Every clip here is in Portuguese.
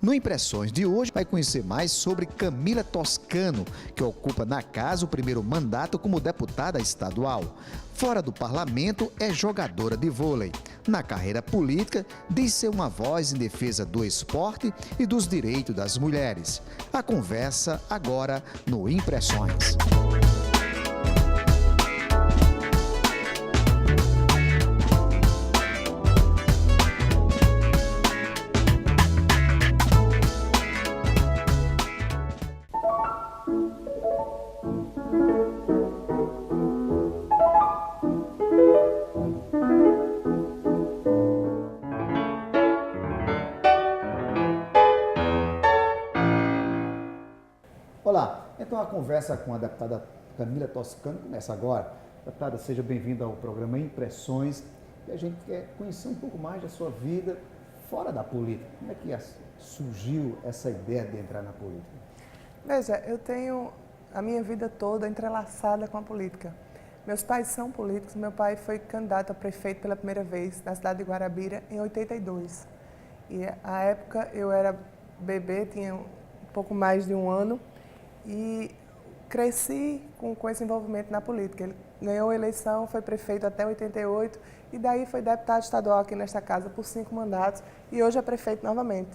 No Impressões de hoje, vai conhecer mais sobre Camila Toscano, que ocupa na casa o primeiro mandato como deputada estadual. Fora do parlamento, é jogadora de vôlei. Na carreira política, diz ser uma voz em defesa do esporte e dos direitos das mulheres. A conversa agora no Impressões. Olá, então a conversa com a deputada Camila Toscano começa agora. Deputada, seja bem-vinda ao programa Impressões. E a gente quer conhecer um pouco mais da sua vida fora da política. Como é que surgiu essa ideia de entrar na política? Veja, eu tenho a minha vida toda entrelaçada com a política. Meus pais são políticos. Meu pai foi candidato a prefeito pela primeira vez na cidade de Guarabira em 82. E à época eu era bebê, tinha um pouco mais de um ano. E cresci com esse envolvimento na política. Ele ganhou a eleição, foi prefeito até 88 e daí foi deputado estadual aqui nesta casa por 5 mandatos e hoje é prefeito novamente.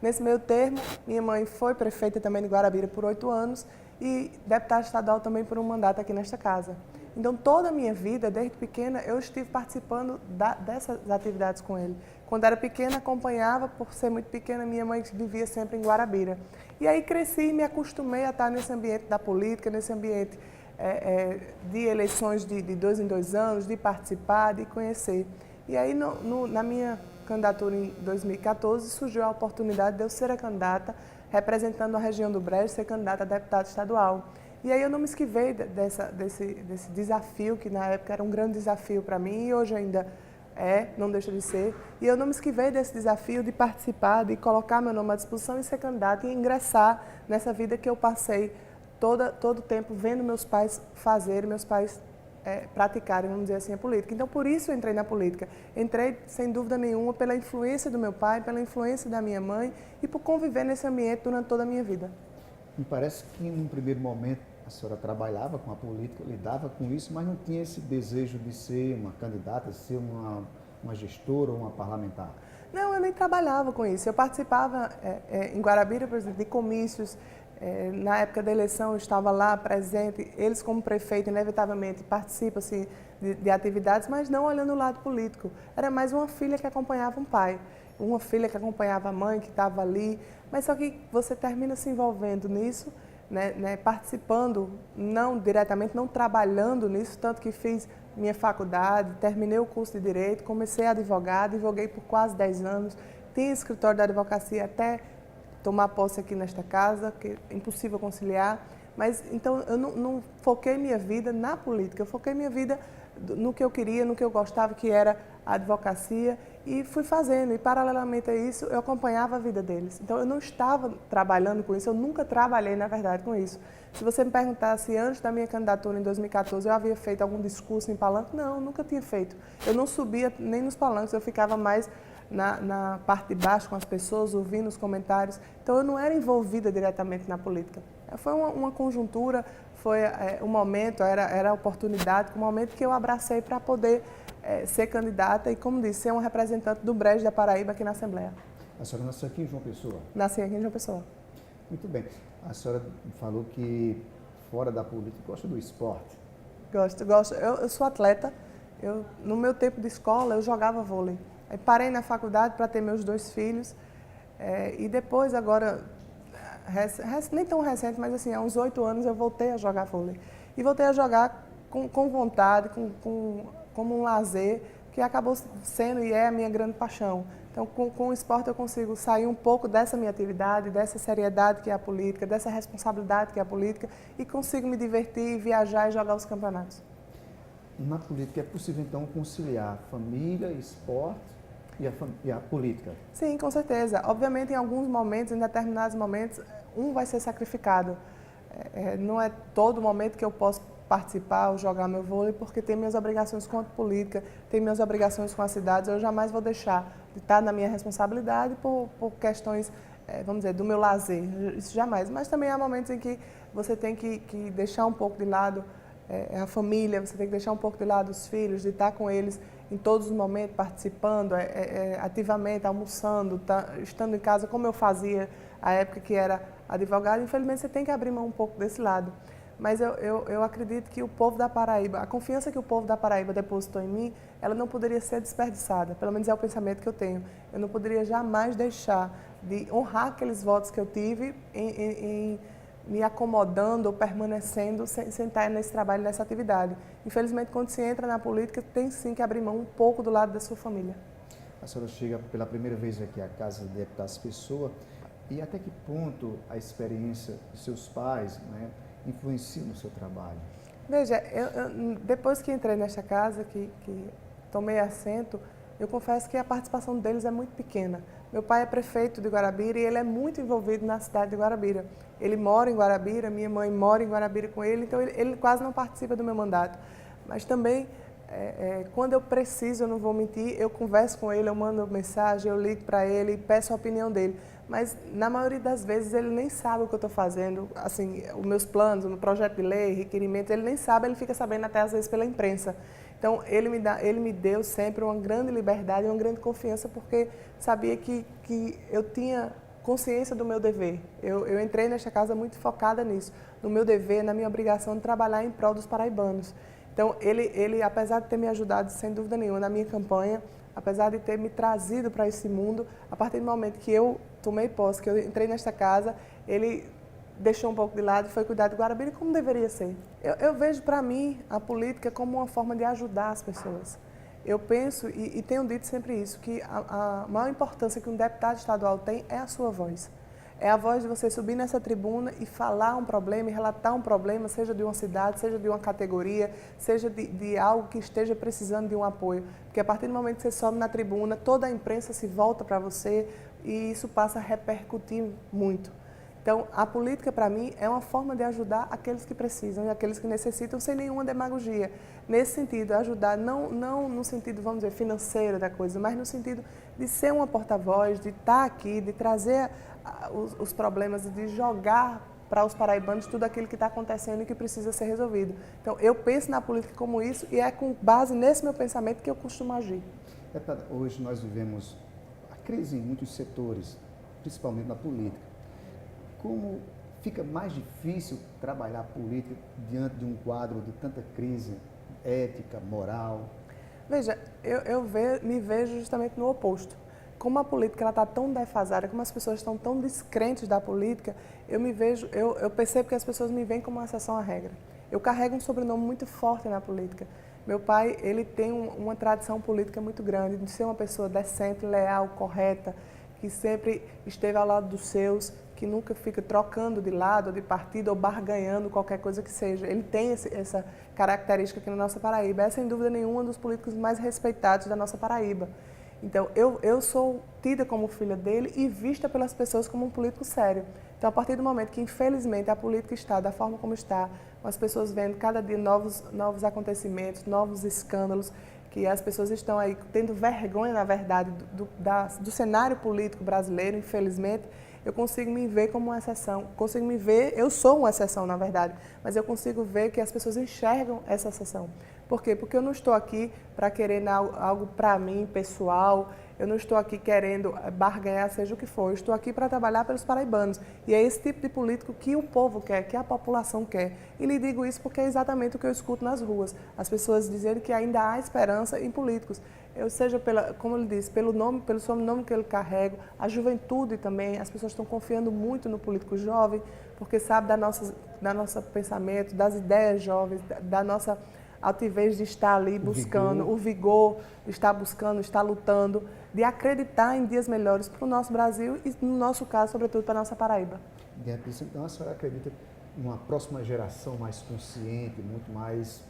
Nesse meio termo, minha mãe foi prefeita também de Guarabira por 8 anos e deputada estadual também por um mandato aqui nesta casa. Então, toda a minha vida, desde pequena, eu estive participando dessas atividades com ele. Quando era pequena, acompanhava, por ser muito pequena, minha mãe vivia sempre em Guarabira. E aí cresci e me acostumei a estar nesse ambiente da política, nesse ambiente de eleições de 2 em 2 anos, de participar, de conhecer. E aí, na minha candidatura em 2014, surgiu a oportunidade de eu ser a candidata, representando a região do Brejo, ser candidata a deputada estadual. E aí eu não me esquivei desse desafio, que na época era um grande desafio para mim e hoje ainda não deixa de ser. E eu não me esquivei desse desafio de participar, de colocar meu nome à disposição e ser candidata e ingressar nessa vida que eu passei todo o tempo vendo meus pais fazerem, meus pais praticarem, vamos dizer assim, a política. Então, por isso eu entrei na política. Entrei, sem dúvida nenhuma, pela influência do meu pai, pela influência da minha mãe e por conviver nesse ambiente durante toda a minha vida. Me parece que, num primeiro momento, a senhora trabalhava com a política, lidava com isso, mas não tinha esse desejo de ser uma candidata, de ser uma gestora ou uma parlamentar. Não, eu nem trabalhava com isso. Eu participava em Guarabira, por exemplo, de comícios. Na época da eleição, eu estava lá presente. Eles, como prefeito, inevitavelmente participam assim, de atividades, mas não olhando o lado político. Era mais uma filha que acompanhava um pai, uma filha que acompanhava a mãe, que estava ali. Mas só que você termina se envolvendo nisso, né, participando, não diretamente, não trabalhando nisso, tanto que fiz minha faculdade, terminei o curso de Direito, comecei a advogar, advoguei por quase 10 anos, tinha escritório da advocacia até tomar posse aqui nesta casa, que é impossível conciliar, mas então eu não foquei minha vida na política, eu foquei minha vida no que eu queria, no que eu gostava, que era a advocacia, e fui fazendo, e paralelamente a isso eu acompanhava a vida deles. Então eu não estava trabalhando com isso, eu nunca trabalhei na verdade com isso. Se você me perguntasse antes da minha candidatura em 2014 eu havia feito algum discurso em palanque, não, nunca tinha feito. Eu não subia nem nos palanques, eu ficava mais na parte de baixo com as pessoas, ouvindo os comentários. Então eu não era envolvida diretamente na política. Foi uma conjuntura, foi um momento, era a oportunidade, um momento que eu abracei para poder ser candidata e, como disse, ser uma representante do Brejo da Paraíba aqui na Assembleia. A senhora nasceu aqui em João Pessoa? Nasci aqui em João Pessoa. Muito bem. A senhora falou que fora da política gosta do esporte. Gosto. Eu sou atleta. No meu tempo de escola, eu jogava vôlei. Aí parei na faculdade para ter meus 2 filhos. E depois, agora, nem tão recente, mas assim, há uns 8 anos eu voltei a jogar vôlei. E voltei a jogar com vontade, como um lazer, que acabou sendo e é a minha grande paixão. Então, com o esporte eu consigo sair um pouco dessa minha atividade, dessa seriedade que é a política, dessa responsabilidade que é a política, e consigo me divertir, viajar e jogar os campeonatos. Na política é possível, então, conciliar família, esporte e a política? Sim, com certeza. Obviamente, em alguns momentos, em determinados momentos, um vai ser sacrificado. Não é todo momento que eu posso participar ou jogar meu vôlei, porque tem minhas obrigações com a política, tem minhas obrigações com as cidades. Eu jamais vou deixar de estar na minha responsabilidade por questões vamos dizer, do meu lazer, isso jamais. Mas também há momentos em que você tem que deixar um pouco de lado a família, você tem que deixar um pouco de lado os filhos, de estar com eles em todos os momentos, participando ativamente, almoçando, estando em casa, como eu fazia à época que era advogado. Infelizmente, você tem que abrir mão um pouco desse lado. Mas eu acredito que o povo da Paraíba, a confiança que o povo da Paraíba depositou em mim, ela não poderia ser desperdiçada. Pelo menos é o pensamento que eu tenho. Eu não poderia jamais deixar de honrar aqueles votos que eu tive em me acomodando ou permanecendo sem estar nesse trabalho, nessa atividade. Infelizmente, quando se entra na política, tem sim que abrir mão um pouco do lado da sua família. A senhora chega pela primeira vez aqui à Casa de Deputados Pessoa, e até que ponto a experiência dos seus pais, né, influencia no seu trabalho? Veja, depois que entrei nesta casa, que tomei assento, eu confesso que a participação deles é muito pequena. Meu pai é prefeito de Guarabira e ele é muito envolvido na cidade de Guarabira. Ele mora em Guarabira, minha mãe mora em Guarabira com ele, então ele quase não participa do meu mandato. Mas também, quando eu preciso, eu não vou mentir, eu converso com ele, eu mando mensagem, eu ligo para ele e peço a opinião dele. Mas, na maioria das vezes, ele nem sabe o que eu estou fazendo, assim, os meus planos, o meu projeto de lei, requerimentos, ele nem sabe, ele fica sabendo até às vezes pela imprensa. Então, ele me deu sempre uma grande liberdade, uma grande confiança, porque sabia que eu tinha consciência do meu dever. Eu entrei nesta casa muito focada nisso, no meu dever, na minha obrigação de trabalhar em prol dos paraibanos. Então, ele, apesar de ter me ajudado, sem dúvida nenhuma, na minha campanha, apesar de ter me trazido para esse mundo, a partir do momento que eu tomei posse, que eu entrei nesta casa, ele deixou um pouco de lado e foi cuidar de Guarabira como deveria ser. Eu vejo para mim a política como uma forma de ajudar as pessoas. Eu penso, e tenho dito sempre isso, que a maior importância que um deputado estadual tem é a sua voz. É a voz de você subir nessa tribuna e falar um problema, e relatar um problema, seja de uma cidade, seja de uma categoria, seja de algo que esteja precisando de um apoio. Porque a partir do momento que você sobe na tribuna, toda a imprensa se volta para você e isso passa a repercutir muito. Então, a política, para mim, é uma forma de ajudar aqueles que precisam e aqueles que necessitam, sem nenhuma demagogia. Nesse sentido, ajudar não no sentido, vamos dizer, financeiro da coisa, mas no sentido de ser uma porta-voz, de estar aqui, de trazer os problemas, de jogar para os paraibanos tudo aquilo que está acontecendo e que precisa ser resolvido. Então, eu penso na política como isso e é com base nesse meu pensamento que eu costumo agir. Hoje nós vivemos a crise em muitos setores, principalmente na política. Como fica mais difícil trabalhar política diante de um quadro de tanta crise ética, moral? Veja, me vejo justamente no oposto. Como a política está tão defasada, como as pessoas estão tão descrentes da política, eu percebo que as pessoas me veem como uma exceção à regra. Eu carrego um sobrenome muito forte na política. Meu pai, ele tem uma tradição política muito grande, de ser uma pessoa decente, leal, correta, que sempre esteve ao lado dos seus, que nunca fica trocando de lado, de partido ou barganhando qualquer coisa que seja. Ele tem essa característica aqui na nossa Paraíba. É, sem dúvida nenhuma, um dos políticos mais respeitados da nossa Paraíba. Então, eu sou tida como filha dele e vista pelas pessoas como um político sério. Então, a partir do momento que, infelizmente, a política está da forma como está, com as pessoas vendo cada dia novos acontecimentos, novos escândalos, que as pessoas estão aí tendo vergonha, na verdade, do cenário político brasileiro, infelizmente, eu consigo me ver como uma exceção. Consigo me ver, eu sou uma exceção, na verdade, mas eu consigo ver que as pessoas enxergam essa exceção. Por quê? Porque eu não estou aqui para querer algo para mim, pessoal, eu não estou aqui querendo barganhar, seja o que for, eu estou aqui para trabalhar pelos paraibanos. E é esse tipo de político que o povo quer, que a população quer. E lhe digo isso porque é exatamente o que eu escuto nas ruas. As pessoas dizendo que ainda há esperança em políticos. Seja, como ele disse, pelo sobrenome que ele carrega, a juventude também, as pessoas estão confiando muito no político jovem, porque sabe da nossa pensamento, das ideias jovens, da nossa altivez de estar ali buscando, o vigor de estar buscando, estar lutando, de acreditar em dias melhores para o nosso Brasil e, no nosso caso, sobretudo, para a nossa Paraíba. Então, a senhora acredita numa próxima geração mais consciente, muito mais,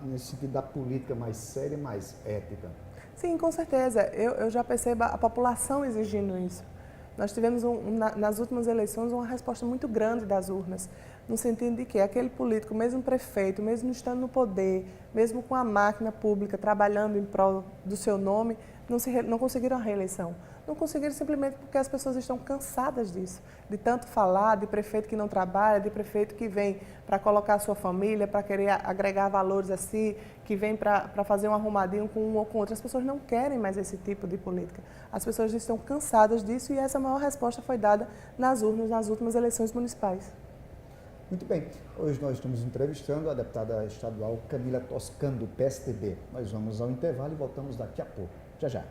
nesse sentido da política mais séria, mais ética? Sim, com certeza. Eu já percebo a população exigindo isso. Nós tivemos, nas últimas eleições, uma resposta muito grande das urnas, no sentido de que aquele político, mesmo prefeito, mesmo estando no poder, mesmo com a máquina pública trabalhando em prol do seu nome, não conseguiram a reeleição. Não conseguiram simplesmente porque as pessoas estão cansadas disso, de tanto falar, de prefeito que não trabalha, de prefeito que vem para colocar a sua família, para querer agregar valores a si, que vem para fazer um arrumadinho com um ou com outro. As pessoas não querem mais esse tipo de política. As pessoas estão cansadas disso e essa maior resposta foi dada nas urnas, nas últimas eleições municipais. Muito bem, hoje nós estamos entrevistando a deputada estadual Camila Toscano, do PSDB. Nós vamos ao intervalo e voltamos daqui a pouco. Já já.